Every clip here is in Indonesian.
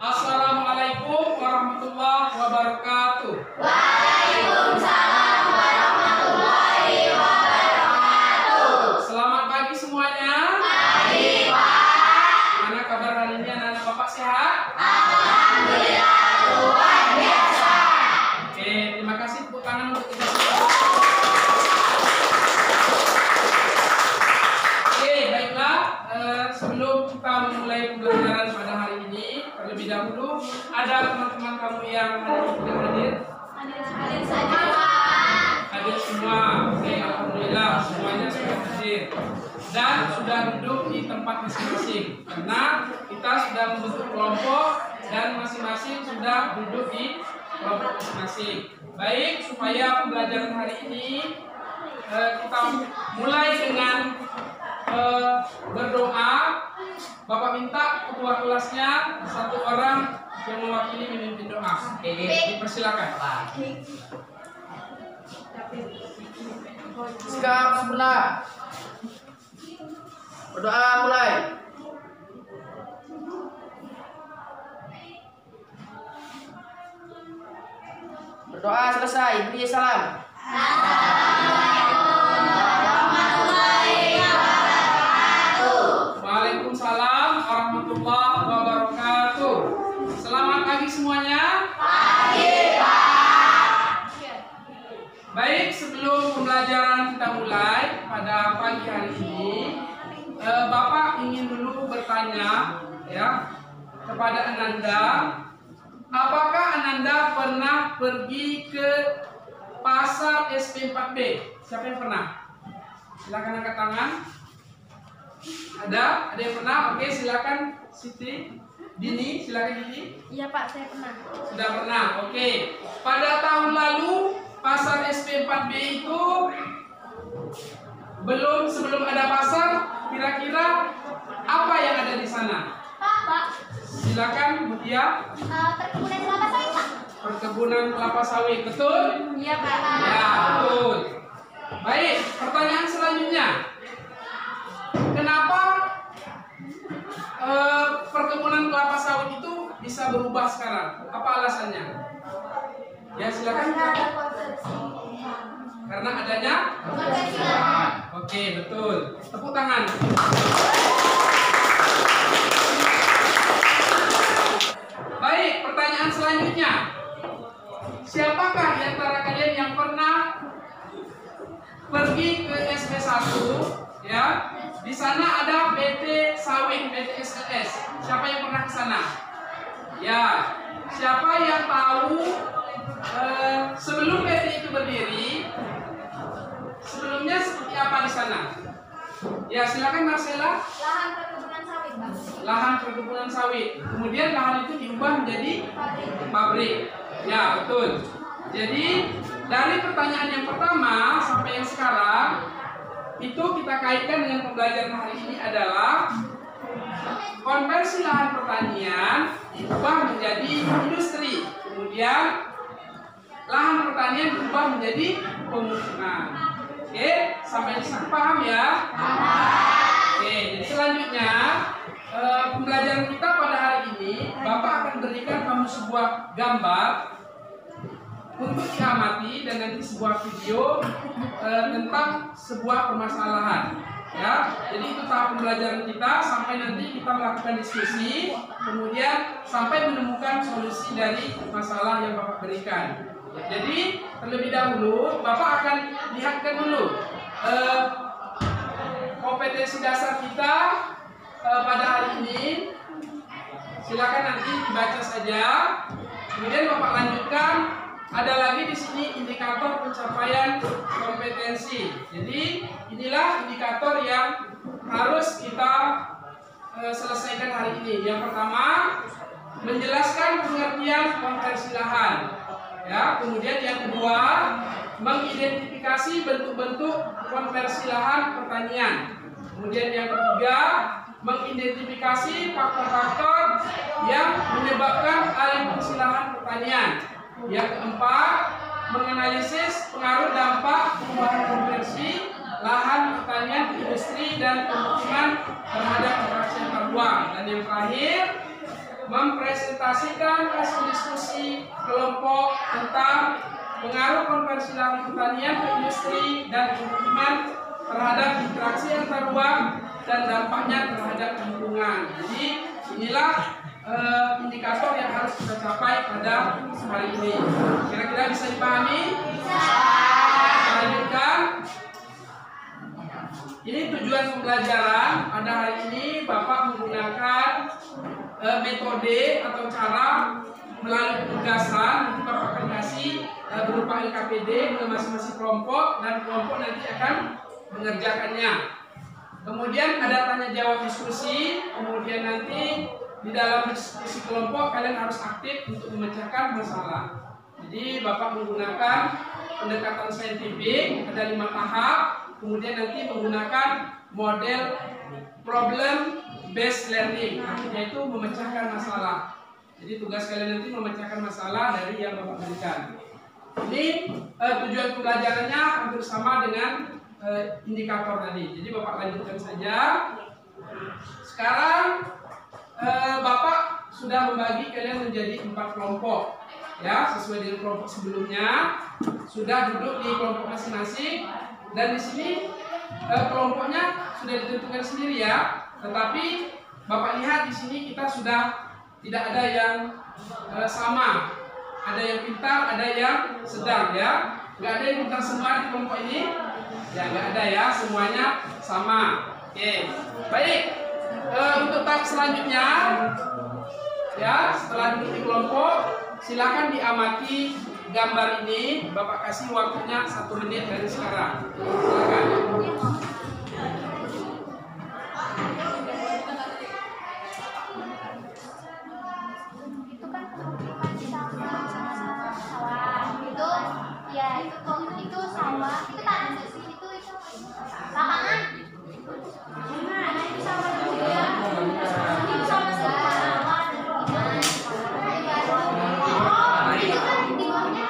Assalamualaikum warahmatullahi wabarakatuh. Waalaikumsalam warahmatullahi wabarakatuh. Selamat pagi semuanya. Pagi, Pak. Mana kabar hari ini anak-anak Bapak sehat? Alhamdulillah luar biasa. Oke, terima kasih tepuk tangan untuk kita semua. Oke, baiklah. Sebelum kita memulai pembelajaran pada hari ini, terlebih dahulu ada teman-teman kamu yang tidak hadir? Hadir saja, Pak. Hadir semua. Oke, alhamdulillah semuanya sudah hadir dan sudah duduk di tempat masing-masing karena kita sudah membentuk kelompok dan masing-masing sudah duduk di kelompok masing-masing. Baik, supaya pembelajaran hari ini kita mulai dengan berdoa. Bapak minta ketua kelasnya satu orang yang mewakili memimpin doa. Oke, dipersilakan. Sikap sebelah. Berdoa mulai. Berdoa selesai, beri salam. Waalaikumsalam warahmatullahi wabarakatuh. Selamat pagi semuanya. Pagi, Pak. Baik, sebelum pembelajaran kita mulai pada pagi hari ini, Bapak ingin dulu bertanya ya kepada Ananda, apakah Ananda pernah pergi ke pasar SP4B? Siapa yang pernah? Silakan angkat tangan. Ada yang pernah? Oke, silakan Siti. Dini, silakan Dini. Iya, Pak, saya pernah. Sudah pernah. Oke. Pada tahun lalu pasar SP4B itu sebelum ada pasar, kira-kira apa yang ada di sana? Pak. Silakan Mutia. Perkebunan kelapa sawit, Pak. Perkebunan kelapa sawit, betul? Iya, Pak. Ya, betul. Baik, pertanyaan selanjutnya. Kenapa perkebunan kelapa sawit itu bisa berubah sekarang? Apa alasannya? Ya, silakan. Karena adanya Konversi lahan. Oke, betul. Tepuk tangan. Baik, pertanyaan selanjutnya. Siapakah di antara kalian yang pernah pergi ke SP1 ya? Di sana ada PT Sawit, PT SLS. Siapa yang pernah ke sana? Ya. Siapa yang tahu sebelum PT itu berdiri, sebelumnya seperti apa di sana? Ya, silakan Marcella. Lahan perkebunan sawit, Pak. Lahan perkebunan sawit. Kemudian lahan itu diubah menjadi pabrik. Ya, betul. Jadi dari pertanyaan yang pertama sampai yang sekarang itu kita kaitkan dengan pembelajaran hari ini adalah konversi lahan pertanian diubah menjadi industri. Kemudian lahan pertanian diubah menjadi pemukiman. Oke, sampai di sini paham ya? Oke, jadi selanjutnya pembelajaran kita pada hari ini, Bapak akan berikan kamu sebuah gambar untuk diamati dan nanti sebuah video tentang sebuah permasalahan. Ya, jadi itu tahap pembelajaran kita sampai nanti kita melakukan diskusi, kemudian sampai menemukan solusi dari masalah yang Bapak berikan. Jadi terlebih dahulu Bapak akan lihatkan dulu kompetensi dasar kita pada hari ini. Silakan nanti dibaca saja. Kemudian Bapak lanjutkan. Ada lagi di sini indikator pencapaian kompetensi. Jadi inilah indikator yang harus kita selesaikan hari ini. Yang pertama, menjelaskan pengertian konversi lahan. Ya, kemudian yang kedua, mengidentifikasi bentuk-bentuk konversi lahan pertanian. Kemudian yang ketiga, mengidentifikasi faktor-faktor yang menyebabkan alih fungsi lahan pertanian. Yang keempat, menganalisis pengaruh dampak perubahan konversi lahan pertanian, industri dan pemukiman terhadap interaksi antar ruang. Dan yang terakhir, mempresentasikan hasil diskusi kelompok tentang pengaruh konversi lahan pertanian ke industri dan pemukiman terhadap interaksi antar ruang dan dampaknya terhadap lingkungan. Jadi inilah indikator yang harus kita capai pada hari ini. Kira-kira bisa dipahami? Bisa. Lanjutkan. Ini tujuan pembelajaran pada hari ini. Bapak menggunakan metode atau cara melalui penugasan. Nanti Bapak akan kasih berupa LKPD ke masing-masing kelompok dan kelompok nanti akan mengerjakannya. Kemudian ada tanya jawab diskusi. Kemudian nanti di dalam diskusi kelompok kalian harus aktif untuk memecahkan masalah. Jadi Bapak menggunakan pendekatan saintifik, ada 5 tahap. Kemudian nanti menggunakan model problem based learning, artinya itu memecahkan masalah. Jadi tugas kalian nanti memecahkan masalah dari yang Bapak berikan. Ini tujuan pembelajarannya hampir sama dengan indikator tadi. Jadi Bapak lanjutkan saja. Sekarang Bapak sudah membagi kalian menjadi 4 kelompok, ya, sesuai dengan kelompok sebelumnya. Sudah duduk di kelompok masing-masing. Dan di sini kelompoknya sudah ditentukan sendiri ya. Tetapi Bapak lihat di sini kita sudah tidak ada yang sama. Ada yang pintar, ada yang sedang ya. Nggak ada yang pintar semua di kelompok ini. Ya nggak ada ya, semuanya sama. Oke, baik. Untuk tahap selanjutnya, ya setelah duduk di kelompok, silakan diamati gambar ini. Bapak kasih waktunya 1 menit dari sekarang. Silakan. Itu kan pemukiman sama sawah. Itu ya itu sawah. Itu tanah sih itu lapangan. Nah, itu sama juga. Itu sama sawah. Itu kan di bawahnya.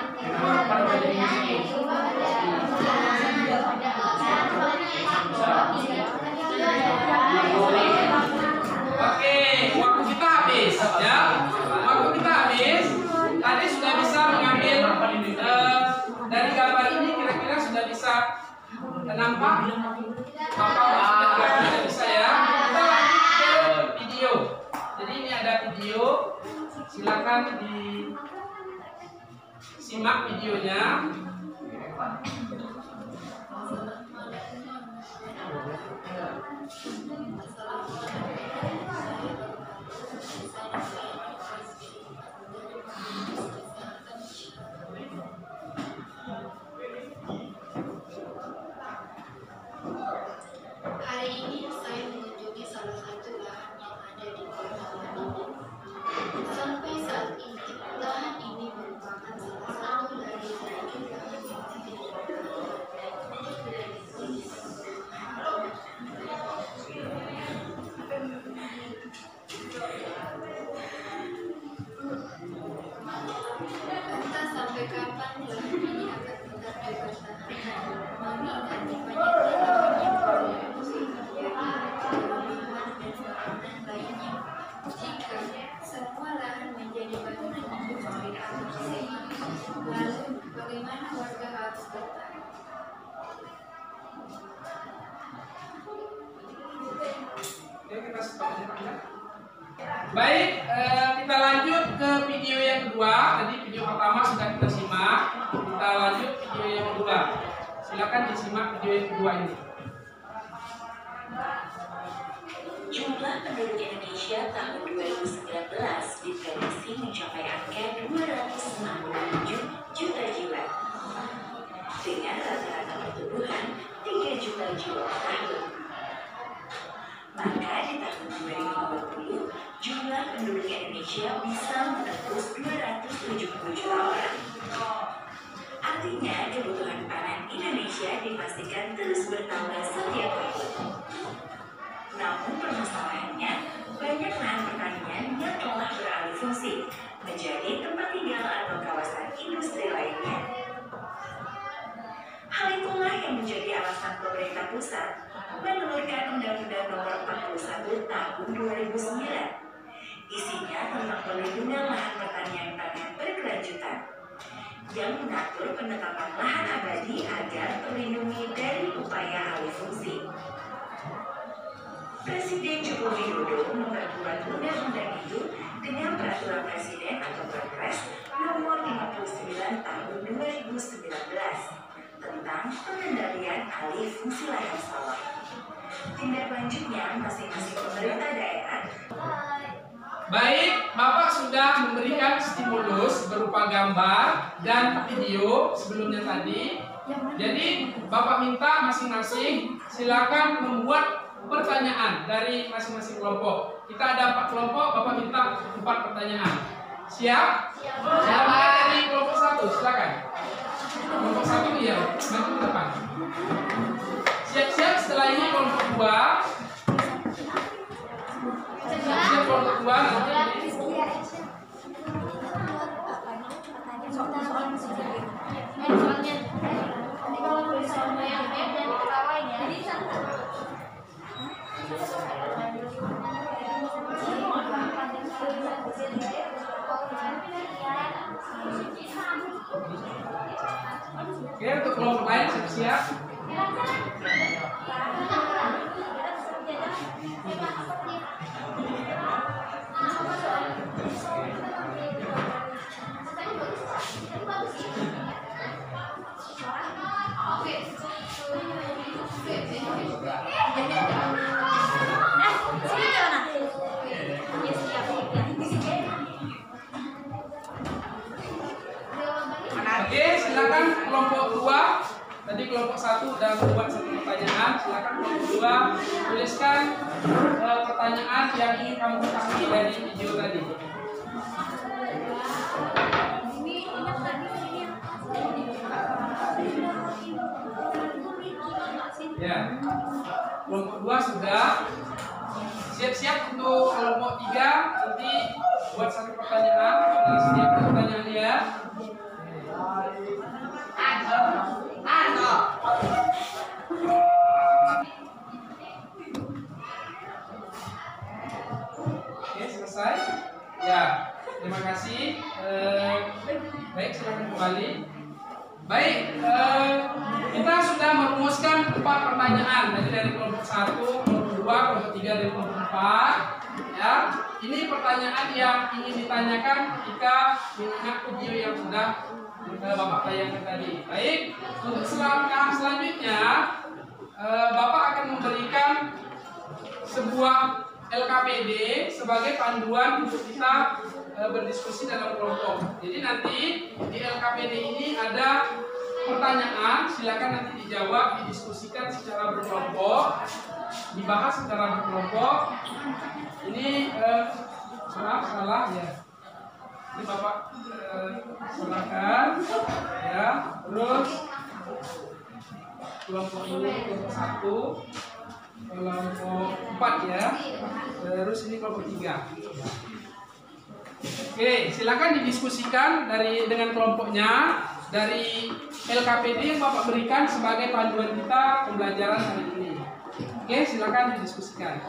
Oke, waktu kita habis ya. Waktu kita habis. Tadi sudah bisa mengambil dari gambar ini kira-kira sudah bisa nampak? Sudah bisa ya. Kita lanjut ke video. Jadi ini ada video. Silakan disimak videonya. Hari ini saya mengunjungi salah satu lahan yang ada di kota ini. Sampai saat ini, lahan ini merupakan salah satu dari lahan entah sampai kapan lahan ini akan tetap dipertahankan. Mengingat jika semua lahan menjadi bangunan industri atau lalu bagaimana warga harus bertahan? Oke, kita stop ya. Baik, kita lanjut ke video yang kedua. Tadi video pertama sudah kita simak. Kita lanjut video yang kedua. Silakan disimak video yang kedua ini. Jumlah penduduk Indonesia tahun 2019 diprediksi mencapai angka 267 juta jiwa. Dengan rata-rata pertumbuhan 3 juta jiwa per tahun. Maka di tahun 2020, jumlah penduduk Indonesia bisa menembus 270 juta orang. Artinya kebutuhan pangan Indonesia dipastikan terus bertambah setiap tahun. Namun permasalahannya, banyak lahan pertanian yang telah beralih fungsi menjadi tempat tinggal atau kawasan industri lainnya. Hal itulah yang menjadi alasan pemerintah pusat menelurkan Undang-Undang Nomor 41 Tahun 2009 Isinya tentang perlindungan lahan pertanian panen berkelanjutan yang mengatur penetapan lahan abadi agar terlindungi dari upaya alih fungsi. Presiden Joko Widodo memperkuat undang-undang itu dengan Peraturan Presiden atau Perpres Nomor 59 Tahun 2019 tentang pengendalian alih fungsi lahan sawah. Tindak lanjutnya masing-masing pemerintah daerah. Baik, Bapak sudah memberikan stimulus berupa gambar dan video sebelumnya tadi. Jadi Bapak minta masing-masing silakan membuat pertanyaan dari masing-masing kelompok. Kita ada 4 kelompok, Bapak minta 4 pertanyaan. Siap? Siap. Dari kelompok 1, silakan. Kelompok 1 ya, maju ke depan. Siap-siap, setelah ini kelompok 2. Siap kelompok 2 nanti. Oke, untuk kelompok lain siap-siap. Oke, silakan kelompok 2. Tadi kelompok 1 udah membuat 1 pertanyaan. Silakan kelompok 2 tuliskan pertanyaan yang ingin kamu ketahui dari video tadi. Ya, kelompok 2 sudah. Siap-siap untuk kelompok 3 nanti buat 1 pertanyaan. Siap pertanyaannya. Oke, selesai. Ya, terima kasih. Baik, silakan kembali. Baik, kita sudah merumuskan 4 pertanyaan dari kelompok 1, kelompok 2, kelompok 3, dan kelompok 4. Ya, ini pertanyaan yang ingin ditanyakan ketika menyimak video yang sudah Bapak tayangkan tadi. Baik, untuk tahap selanjutnya Bapak akan memberikan sebuah LKPD sebagai panduan untuk kita berdiskusi dalam kelompok. Jadi nanti di LKPD ini ada pertanyaan, silakan nanti dijawab, didiskusikan secara berkelompok, dibahas secara berkelompok. Ini maaf salah ya. Ini Bapak serahkan ya. Terus kelompok dulu, kelompok 1, kelompok 4 ya. Terus ini kelompok 3. Oke, silakan didiskusikan dengan kelompoknya dari LKPD yang Bapak berikan sebagai panduan kita pembelajaran hari ini. Oke, silakan didiskusikan.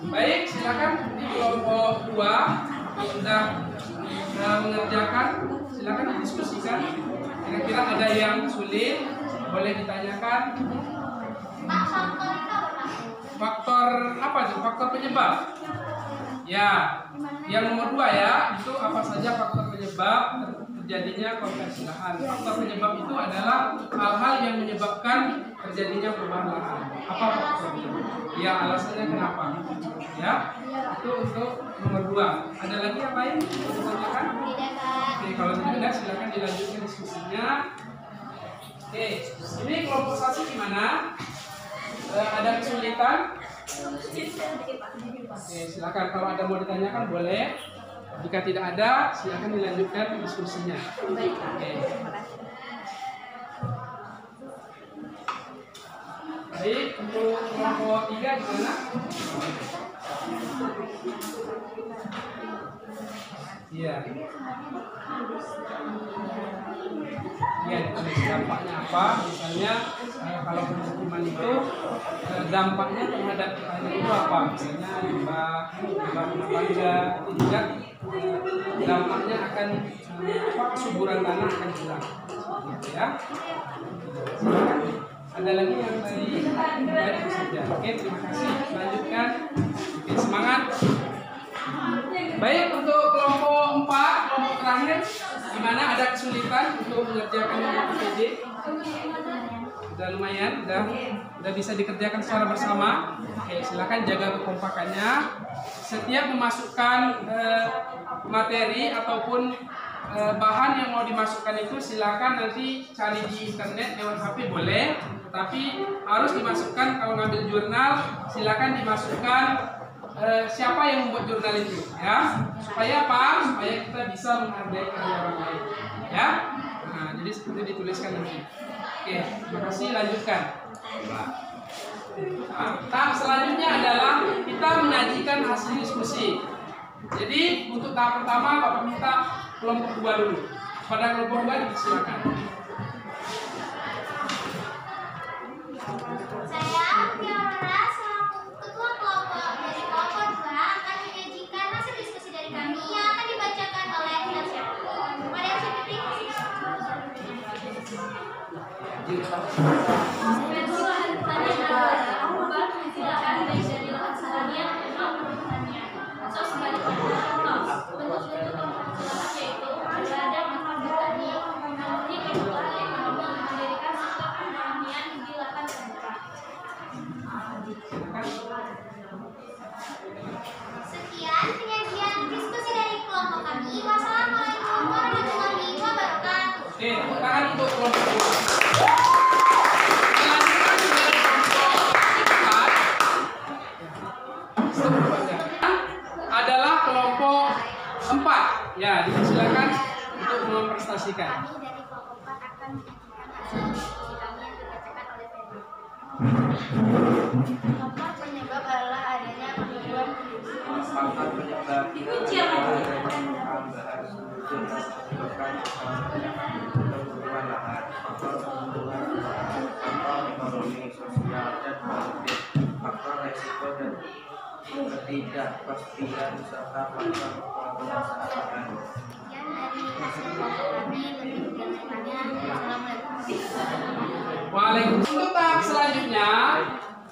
Baik, silakan di kelompok 2 sudah mengerjakan, silakan didiskusikan. Kira-kira ada yang sulit, boleh ditanyakan. Faktor apa sih? Faktor penyebab. Ya, yang nomor 2 ya, itu apa saja faktor penyebab terjadinya konversi lahan. Faktor penyebab itu adalah hal-hal yang menyebabkan terjadinya perubahan lahan. Apa faktornya? Ya, alasannya kenapa? Ya, itu untuk nomor 2. Ada lagi yang lain yang ditanyakan? Oke, kalau tidak ada silakan dilanjutkan diskusinya. Oke, ini kelompok 1 gimana? Ada kesulitan? Oke, silakan kalau ada mau ditanyakan boleh. Jika tidak ada, silakan dilanjutkan diskusinya. Oke. Baik, untuk kelompok 3 gimana? Iya. Iya, ditulis dampaknya apa? Misalnya kalau pemukiman itu dampaknya terhadap petani itu apa? Misalnya limbah bangga, itu juga dampaknya akan kesuburan tanah akan hilang. Gitu ya. Ada lagi yang tadi saja. Oke, terima kasih. Lanjutkan. Oke, semangat. Baik, untuk kelompok 4, kelompok terakhir, gimana, ada kesulitan untuk mengerjakan PPJ? Udah lumayan, udah bisa dikerjakan secara bersama. Oke, silakan jaga kekompakannya. Setiap memasukkan materi ataupun bahan yang mau dimasukkan itu silakan nanti cari di internet lewat HP boleh, tapi harus dimasukkan. Kalau ngambil jurnal silakan dimasukkan siapa yang membuat jurnal itu, ya, supaya apa? Supaya kita bisa menghargai karya orang lain, ya. Nah, jadi seperti dituliskan nanti. Oke, terima kasih. Lanjutkan. Nah, tahap selanjutnya adalah kita menyajikan hasil diskusi. Jadi untuk tahap pertama Bapak minta kelompok 2 dulu. Pada kelompok 2 dipersilakan. Saya Tiara selaku ketua kelompok dari kelompok 2 akan menyajikan hasil diskusi dari kami yang akan dibacakan oleh siapa? Mari yang seperti sekian penyajian diskusi dari kelompok kami. Wassalamualaikum warahmatullahi wabarakatuh. Oke, tepuk tangan untuk kelompok 2. Adalah kelompok 4. Ya, dipersilakan untuk mempresentasikan. Kami dari kelompok 4 akan menyajikan hasil diskusi kami yang dibacakan oleh Febri. Nomor penyebab adalah adanya pertumbuhan penduduk. Faktor penyebab penambahan penduduk menyebabkan pertumbuhan lahan, faktor pertumbuhan faktor ekonomi, sosial, dan politik, faktor resiko dan ketidakpastian serta faktor kemanusiaan. Sekian dari hasil kelompok kami, lebih lanjutannya. Assalamualaikum. Waalaikumsalam. Untuk tahap selanjutnya,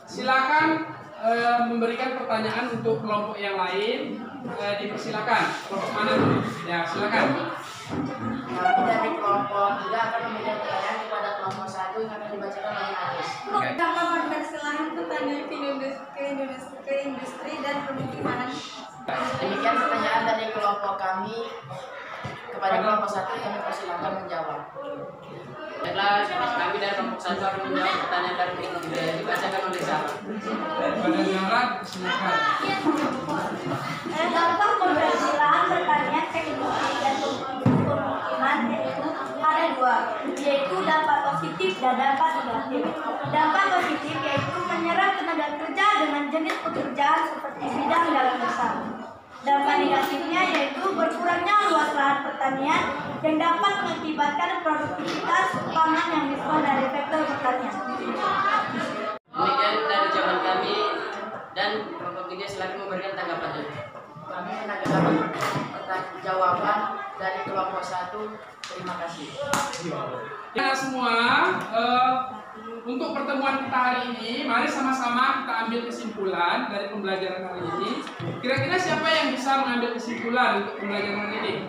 silakan memberikan pertanyaan untuk kelompok yang lain. Dipersilakan. Kelompok mana dulu? Ya, silakan. Kami dari kelompok 3 akan memberikan pertanyaan kepada kelompok 1 yang akan dibacakan oleh Aris. Dampak konversi lahan pertanian ke industri dan permukiman. Demikian pertanyaan dari kelompok kami. Kepada kelompok 1 kami persilakan menjawab. Baiklah, kami dari kelompok 1 akan menjawab pertanyaan dari berikut yang dibacakan oleh Zara. Pada Zara, silakan. Dampak konversi lahan pertanian ke industri dan permukiman yaitu ada 2, yaitu dampak positif dan dampak negatif. Dampak positif yaitu menyerap tenaga kerja dengan jenis pekerjaan seperti bidang dalam usaha. Dampak negatifnya yaitu berkurangnya luas lahan pertanian yang dapat mengakibatkan produktivitas pangan yang diskon dari sektor pertanian. Demikian dari jawaban kami dan kelompok 3 silakan memberikan tanggapannya. Kami menanggapi jawaban dari kelompok 1. Terima kasih. Ya semua, untuk pertemuan kita hari ini, mari sama-sama kita ambil kesimpulan dari pembelajaran hari ini. Kira-kira siapa yang bisa mengambil kesimpulan untuk pembelajaran hari ini?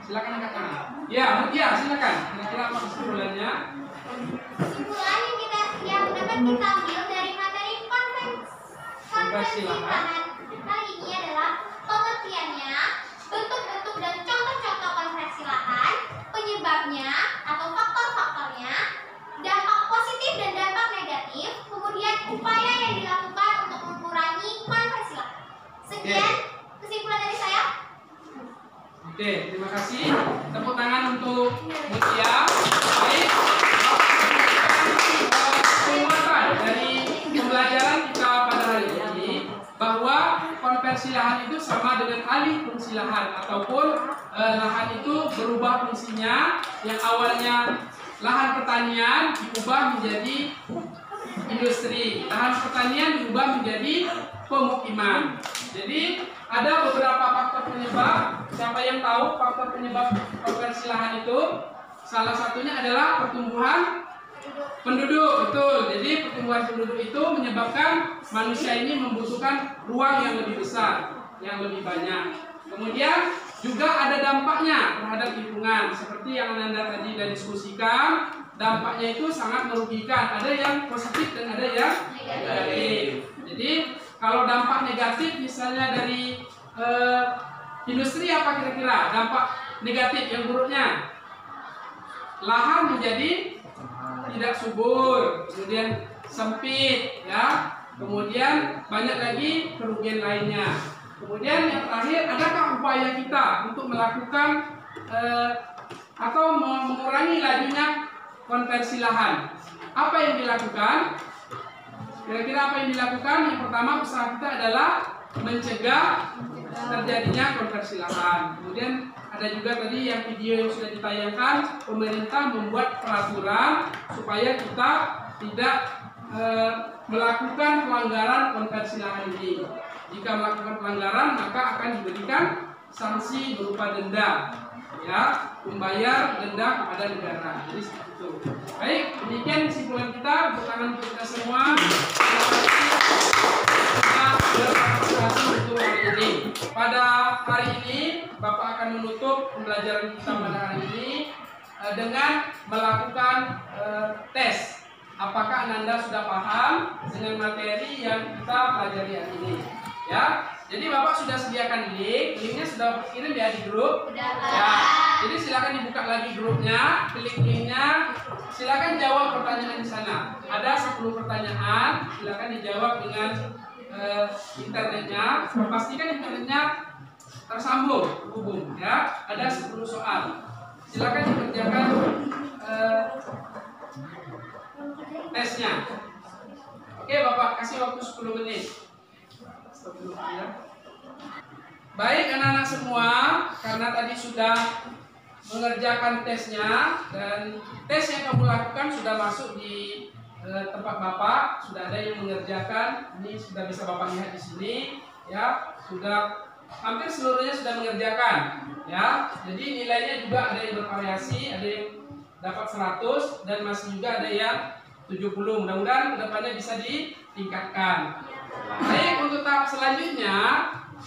Silakan angkat tangan. Ya, Mutia, silakan. Kira-kira apa kesimpulannya? Kesimpulan yang dapat kita ambil dari materi konversi lahan kali ini adalah pengertiannya, bentuk-bentuk dan contoh-contoh konversi lahan, penyebabnya atau faktor-faktornya, dampak positif dan dampak negatif, kemudian upaya yang dilakukan untuk mengurangi konversi lahan. Sekian kesimpulan dari saya. Oke, terima kasih. Tepuk tangan untuk Mutia. Baik. Penguatan dari pembelajaran kita pada hari ini bahwa konversi konversi lahan itu sama dengan alih fungsi lahan, ataupun lahan itu berubah fungsinya, yang awalnya lahan pertanian diubah menjadi industri, lahan pertanian diubah menjadi pemukiman. Jadi ada beberapa faktor penyebab. Siapa yang tahu faktor penyebab konversi lahan itu? Salah satunya adalah pertumbuhan penduduk. Betul. Jadi pertumbuhan penduduk itu menyebabkan manusia ini membutuhkan ruang yang lebih besar, yang lebih banyak. Kemudian juga ada dampaknya terhadap lingkungan. Seperti yang Anda tadi sudah diskusikan, dampaknya itu sangat merugikan. Ada yang positif dan ada yang negatif. Jadi kalau dampak negatif misalnya dari industri, apa kira-kira dampak negatif yang buruknya? Lahan menjadi tidak subur, kemudian sempit, ya. Kemudian banyak lagi kerugian lainnya. Kemudian yang terakhir, adakah upaya kita untuk melakukan atau mengurangi lajunya konversi lahan? Apa yang dilakukan? Kira-kira apa yang dilakukan? Yang pertama, usaha kita adalah mencegah terjadinya konversi lahan. Kemudian ada juga tadi yang video yang sudah ditayangkan, pemerintah membuat peraturan supaya kita tidak melakukan pelanggaran konversi lahan ini. Jika melakukan pelanggaran, maka akan diberikan sanksi berupa denda, ya, membayar denda kepada negara. Jadi seperti itu. Baik, demikian kesimpulan kita. Tepuk tangan untuk kita semua. Berpartisipasi untuk hari ini. Pada hari ini, Bapak akan menutup pembelajaran kita pada hari ini dengan melakukan tes. Apakah Anda sudah paham dengan materi yang kita pelajari hari ini? Ya, jadi Bapak sudah sediakan link. Linknya sudah kirim ya di grup. Ya, jadi silakan dibuka lagi grupnya, klik linknya. Silakan jawab pertanyaan di sana. Ada 10 pertanyaan. Silakan dijawab dengan internetnya. Pastikan internetnya tersambung, hubung. Ya, ada 10 soal. Silakan dikerjakan tesnya. Oke, Bapak kasih waktu 10 menit. Baik anak-anak semua, karena tadi sudah mengerjakan tesnya dan tes yang kamu lakukan sudah masuk di tempat Bapak, sudah ada yang mengerjakan. Ini sudah bisa Bapak lihat di sini, ya, sudah hampir seluruhnya sudah mengerjakan, ya. Jadi nilainya juga ada yang bervariasi, ada yang dapat 100 dan masih juga ada yang 70. Mudah-mudahan kedepannya bisa ditingkatkan. Baik, untuk tahap selanjutnya,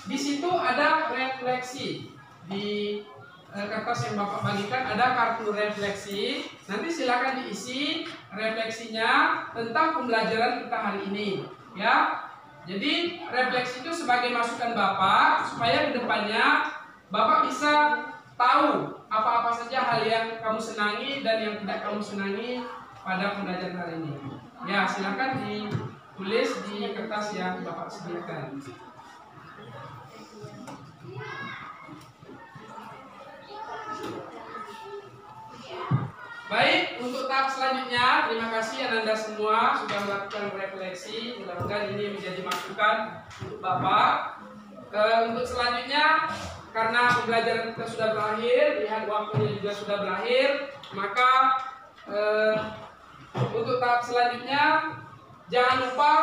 di situ ada refleksi. Di kertas yang Bapak bagikan ada kartu refleksi. Nanti silakan diisi refleksinya tentang pembelajaran kita hari ini, ya. Jadi refleksi itu sebagai masukan Bapak supaya kedepannya Bapak bisa tahu apa-apa saja hal yang kamu senangi dan yang tidak kamu senangi pada pembelajaran hari ini. Ya, silakan ditulis di kertas yang Bapak sediakan. Baik, untuk tahap selanjutnya, terima kasih Anda semua sudah melakukan refleksi. Mudah-mudahan ini menjadi masukan untuk Bapak. Untuk selanjutnya, karena pembelajaran kita sudah berakhir, lihat waktunya juga sudah berakhir, maka untuk tahap selanjutnya, jangan lupa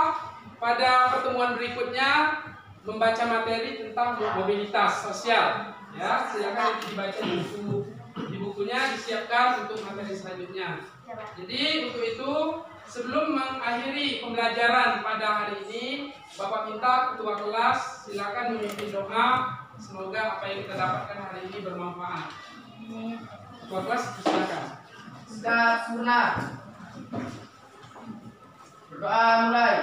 pada pertemuan berikutnya membaca materi tentang mobilitas sosial. Ya, silakan dibaca di bukunya, disiapkan untuk materi selanjutnya. Jadi untuk itu, sebelum mengakhiri pembelajaran pada hari ini, Bapak minta ketua kelas silakan memimpin doa. Semoga apa yang kita dapatkan hari ini bermanfaat. Ketua kelas silakan. Sudah sempurna. Berdoa mulai.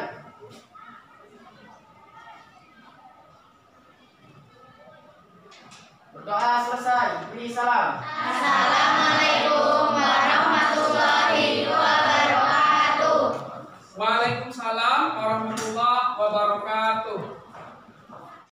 Berdoa selesai. Beri salam.